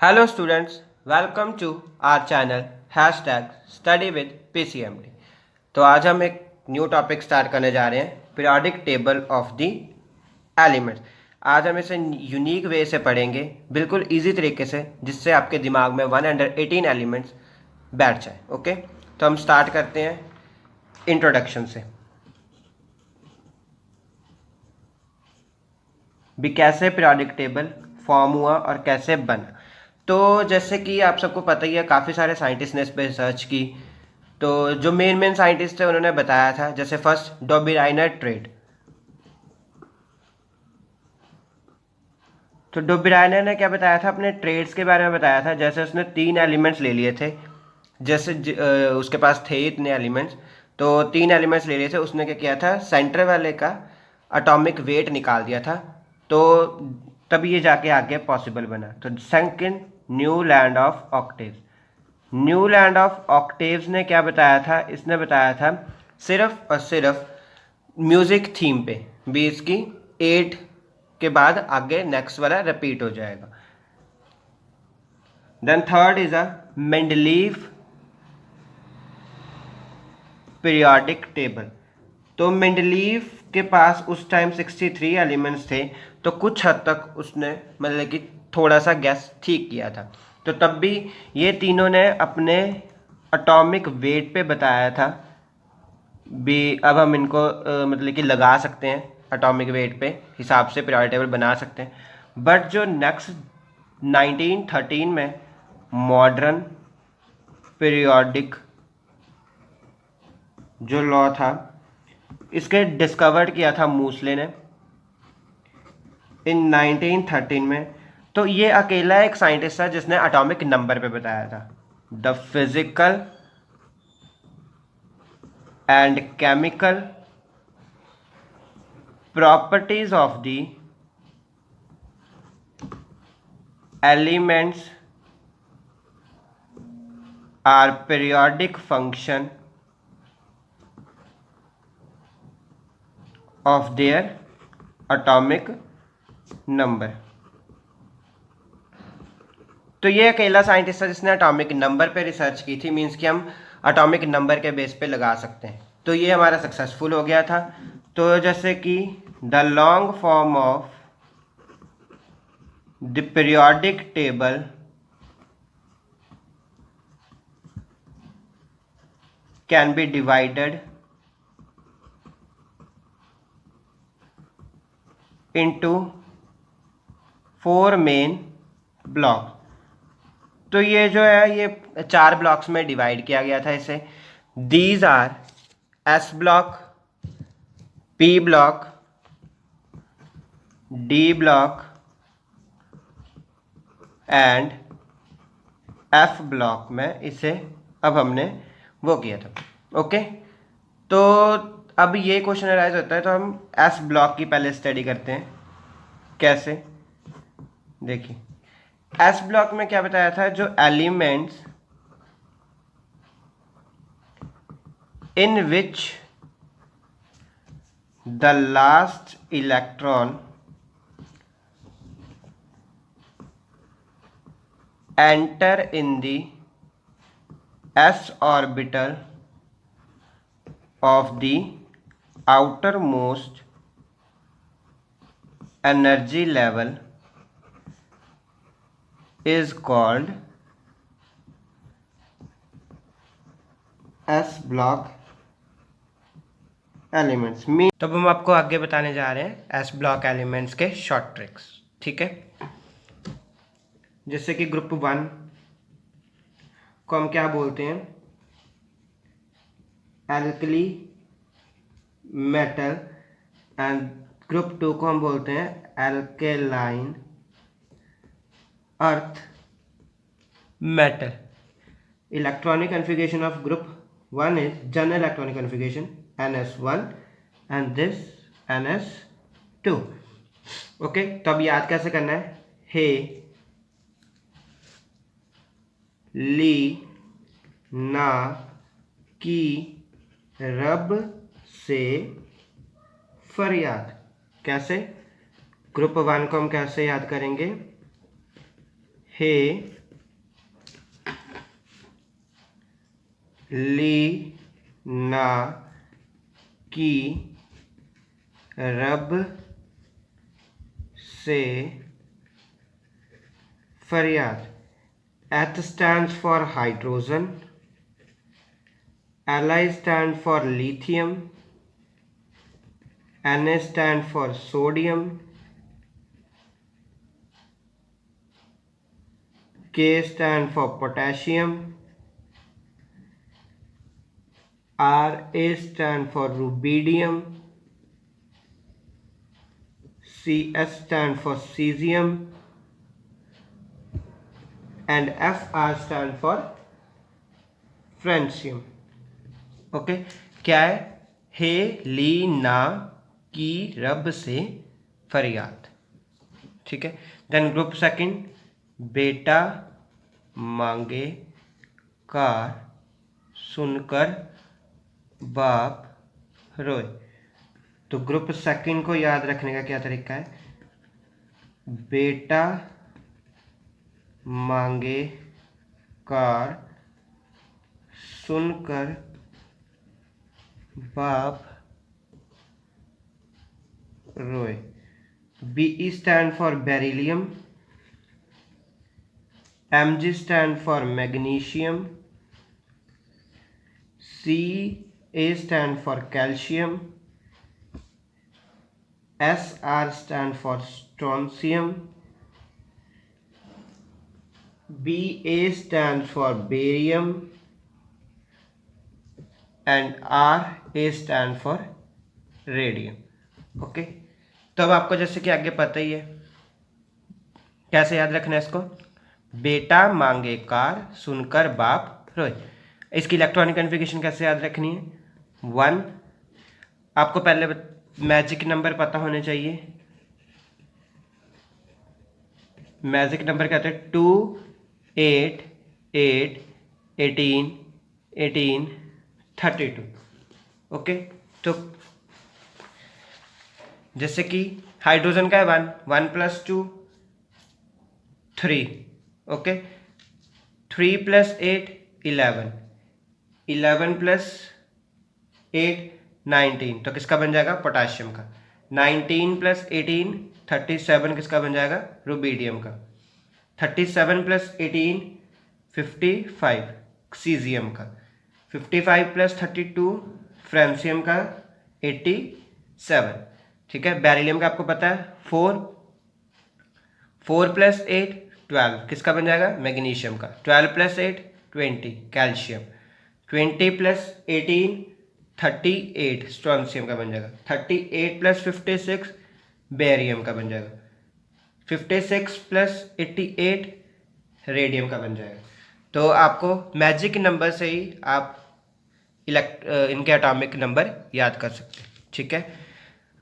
Hello students, welcome to our channel #study with PCMD। तो आज हम एक न्यू टॉपिक स्टार्ट करने जा रहे हैं, periodic table of the elements. आज हम इसे यूनिक वे से पढ़ेंगे, बिल्कुल इजी तरीके से, जिससे आपके दिमाग में 118 एलिमेंट्स बैठ जाए। ओके, तो हम स्टार्ट करते हैं इंट्रोडक्शन से। भी कैसे पीरियोडिक टेबल फॉर्म हुआ और कैसे बना। तो जैसे कि आप सबको पता ही है, काफ़ी सारे साइंटिस्ट ने इस पर रिसर्च की। तो जो मेन साइंटिस्ट थे उन्होंने बताया था, जैसे फर्स्ट डोबिराइनर ट्रेड। तो डोबिराइनर ने क्या बताया था, अपने ट्रेड्स के बारे में बताया था। जैसे उसने 3 एलिमेंट्स ले लिए थे, जैसे उसके पास थे इतने एलिमेंट्स, तो 3 एलिमेंट्स ले लिए थे। उसने क्या किया था, सेंटर वाले का एटॉमिक वेट निकाल दिया था, तो तब ये जाके आगे पॉसिबल बना। तो second new land of octaves. New land of octaves ने क्या बताया था, इसने बताया था सिर्फ और सिर्फ म्यूजिक थीम पे भी इसकी 8 के बाद आगे नेक्स्ट वाला रिपीट हो जाएगा। Then third is a Mendeleev periodic table. तो मेंडलीव के पास उस टाइम 63 एलिमेंट्स थे, तो कुछ हद तक उसने मतलब कि थोड़ा सा गैस ठीक किया था। तो तब भी ये तीनों ने अपने एटॉमिक वेट पे बताया था भी। अब हम इनको मतलब कि लगा सकते हैं, एटॉमिक वेट पे हिसाब से पीरियोडिक टेबल बना सकते हैं। बट जो नेक्स्ट 1913 में मॉडर्न पीरियोडिक जो लॉ था, इसके डिस्कवर्ड किया था मूसले ने इन 1913 में। तो ये अकेला एक साइंटिस्ट था जिसने एटॉमिक नंबर पे बताया था। The physical and chemical properties of the elements are periodic function of their atomic number. तो ये अकेला साइंटिस्ट था जिसने एटॉमिक नंबर पे रिसर्च की थी, मींस कि हम एटॉमिक नंबर के बेस पे लगा सकते हैं। तो ये हमारा सक्सेसफुल हो गया था। तो जैसे कि the long form of the periodic table can be divided into 4 main block. तो ये जो है, ये 4 ब्लॉक्स में डिवाइड किया गया था इसे। These R S block, P block, D block and F block में इसे अब हमने वो किया था। ओके, तो अब ये क्वेश्चन अराइज होता है, तो हम एस ब्लॉक की पहले स्टडी करते हैं। कैसे, देखिए एस ब्लॉक में क्या बताया था, जो elements in which the last electron enter in the s orbital of the outermost energy level is called s block elements. तब हम आपको आगे बताने जा रहे हैं एस ब्लॉक एलिमेंट्स के शॉर्ट ट्रिक्स, ठीक है। जैसे कि ग्रुप 1 को हम क्या बोलते हैं, एल्कली मेटल, एंड ग्रुप 2 को हम बोलते हैं alkaline earth metal. Electronic configuration of group 1 is general electronic configuration NS1 and this NS2। Okay, तो अब याद कैसे करना है, हे ली ना की रब से फरियाद। कैसे, ग्रुप 1 को हम कैसे याद करेंगे, हे ली ना की रब से फरियाद। H stands for hydrogen, Li stands for lithium, Na stands for sodium, K stands for potassium, Ra stands for rubidium, Cs stands for cesium, and Fr stands for francium. Okay, क्या है? हे ली ना की रब से फरियाद। ठीक है। देन ग्रुप सेकंड, बेटा मांगे कार सुनकर बाप रोए। तो ग्रुप सेकंड को याद रखने का क्या तरीका है? बेटा मांगे कार सुनकर बाप रोए। Be stand for beryllium, Mg stand for magnesium, Ca stand for calcium, Sr stand for strontium, Ba stands for barium, and Ra stand for radium. Okay, तो अब आपको जैसे कि आगे पता ही है कैसे याद रखना है इसको। बेटा मांगे कार सुनकर बाप रोए। इसकी इलेक्ट्रॉनिक कन्फिगरेशन कैसे याद रखनी है? 1, आपको पहले मैजिक नंबर पता होने चाहिए। मैजिक नंबर कहते हैं 2, 8, 8, 18, 18, 32। ओके, तो जैसे कि हाइड्रोजन का है 1, 1 + 2 3। ओके, 3 + 8 11, 11 + 8 19। तो किसका बन जाएगा? पोटाशियम का। 19 + 18 37, किसका बन जाएगा? रुबिडियम का। 37 + 18 55, सीजियम का। 55 + 32 फ्रेंशियम का 87। ठीक है। बेरिलियम का आपको पता है 4, 4 + 8 12, किसका बन जाएगा? मैग्नीशियम का। 12 + 8 20, कैल्शियम। 20 + 18 38, स्ट्रोंशियम का बन जाएगा। 38 + 56 बेरियम का बन जाएगा। 56 + 88 रेडियम का बन जाएगा। तो आपको मैजिक नंबर से ही आप इनके एटॉमिक नंबर याद कर सकते हैं। ठीक है।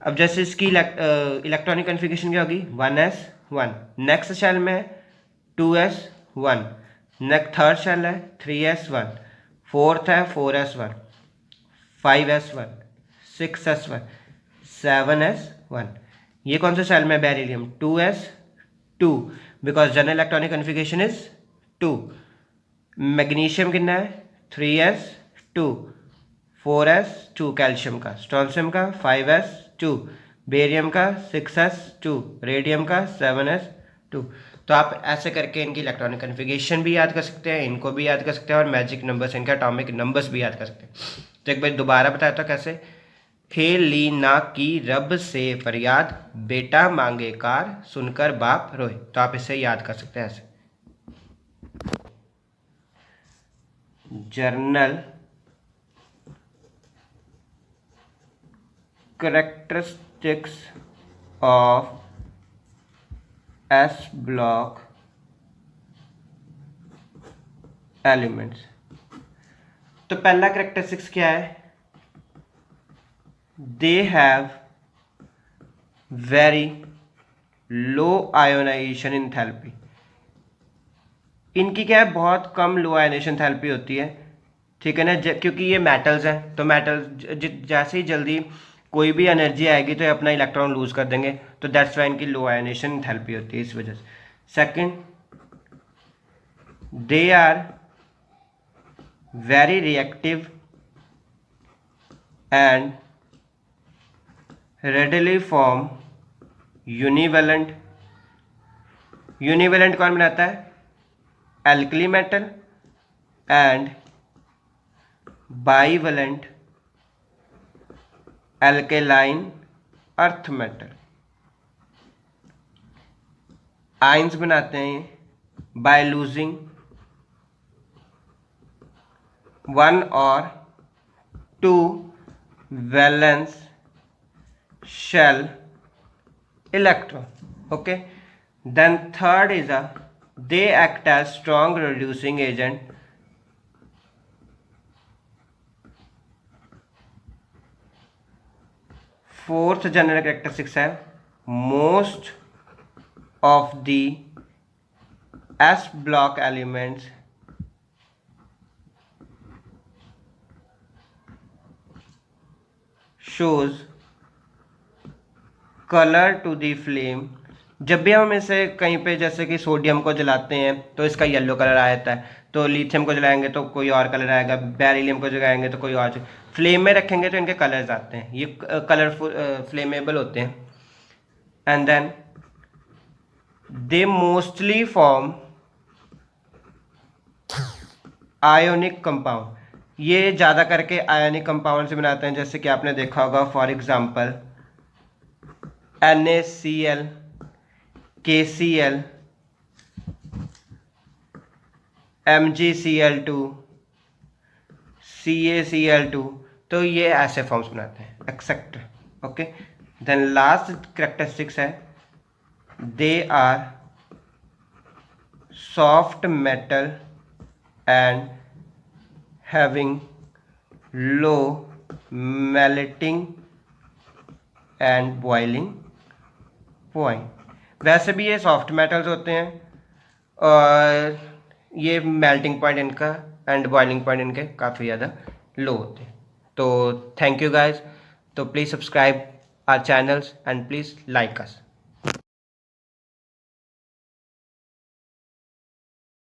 अब जैसे इसकी इलेक्ट्रॉनिक कन्फिगरेशन क्या होगी? 1s1। नेक्स्ट शेल में है 2s1, नेक्स्ट थर्ड शेल है 3s1, फोर्थ है 4s1, 5s1, 6s1, 7s1। ये कौन सा शेल में? Beryllium 2s2, because general electronic configuration is 2। Magnesium कितना है? 3s2, 4s2 कैल्शियम का, स्ट्रोंशियम का 5s2, बेरियम का 6s2, रेडियम का 7s2। तो आप ऐसे करके इनकी इलेक्ट्रॉनिक कन्फिगरेशन भी याद कर सकते हैं, इनको भी याद कर सकते हैं, और मैजिक नंबर्स, इनके एटॉमिक नंबर्स भी याद कर सकते हैं। तो एक बार दोबारा बताता हूँ कैसे। हे ली ना की रब से फरियाद, बेटा मांगे कार सुनकर बाप रोए। तो आप इसे याद कर सकते हैं ऐसे। Journal characteristics of S block elements। तो पहला करेक्टरिस्टिक्स क्या है? They have very low ionization enthalpy. इनकी क्या है? बहुत कम लो आयोनाइजेशन एंथैल्पी होती है। ठीक है ना, क्योंकि ये मेटल्स हैं, तो मेटल्स जैसे ही जल्दी कोई भी एनर्जी आएगी तो ये अपना इलेक्ट्रॉन लूज कर देंगे, तो दैट्स वाई इनकी लो आयोनाइजेशन एंथैल्पी होती है, इस वजह से। Second, they are very reactive and readily form univalent. Univalent कौन बनाता है? Alkali metal and bivalent alkaline earth metal. Ions बनाते हैं by losing one or two valence shell electron. Okay, then third is they act as strong reducing agent fourth general characteristics है most of the s block elements shows color to the flame। जब भी हम इसे कहीं पे जैसे कि sodium को जलाते हैं तो इसका येलो कलर आ जाता है, तो लिथियम को जलाएंगे तो कोई और कलर आएगा, बेरिलियम को जलाएंगे तो कोई और, फ्लेम में रखेंगे तो इनके कलर्स आते हैं, ये कलरफुल फ्लेमेबल होते हैं। And then they mostly form ionic compound. ये ज़्यादा करके आयोनिक कंपाउंड से बनाते हैं, जैसे कि आपने देखा होगा for example NaCl, KCl, MgCl2, CaCl2, तो ये ऐसे फॉर्म्स बनाते हैं except. Okay, then last characteristics है they are soft metal and having low melting and boiling point. वैसे भी ये सॉफ्ट मेटल्स होते हैं और ये मेल्टिंग पॉइंट इनका एंड बॉइलिंग पॉइंट इनके काफ़ी ज़्यादा लो होते हैं। तो थैंक यू गाइस, तो please subscribe our channels and please like us.